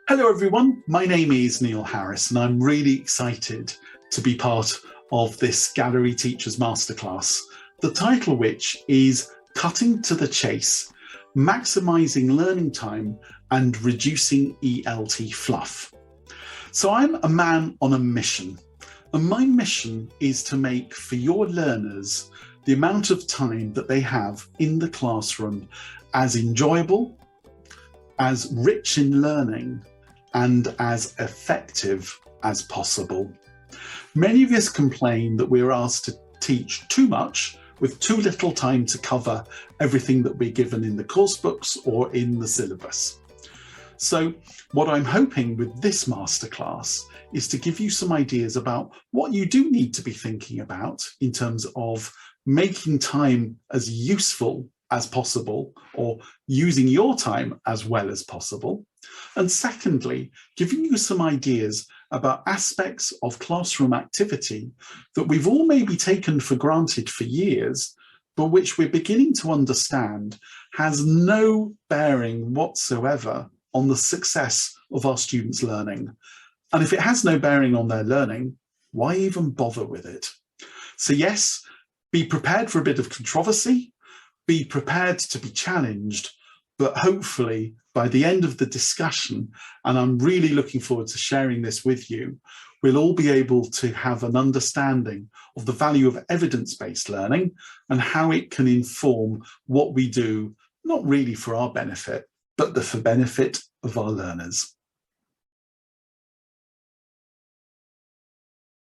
Hello everyone, my name is Neil Harris and I'm really excited to be part of this Gallery Teachers Masterclass, the title of which is Cutting to the Chase, Maximising Learning Time and Reducing ELT Fluff. So I'm a man on a mission, and my mission is to make for your learners the amount of time that they have in the classroom as enjoyable, as rich in learning, and as effective as possible. Many of us complain that we're asked to teach too much with too little time to cover everything that we're given in the course books or in the syllabus. So what I'm hoping with this masterclass is to give you some ideas about what you do need to be thinking about in terms of making time as useful as possible or using your time as well as possible. And secondly, giving you some ideas about aspects of classroom activity that we've all maybe taken for granted for years, but which we're beginning to understand has no bearing whatsoever on the success of our students' learning. And if it has no bearing on their learning, why even bother with it? So yes, be prepared for a bit of controversy, be prepared to be challenged, but hopefully by the end of the discussion, and I'm really looking forward to sharing this with you, we'll all be able to have an understanding of the value of evidence-based learning and how it can inform what we do, not really for our benefit, but for the benefit of our learners.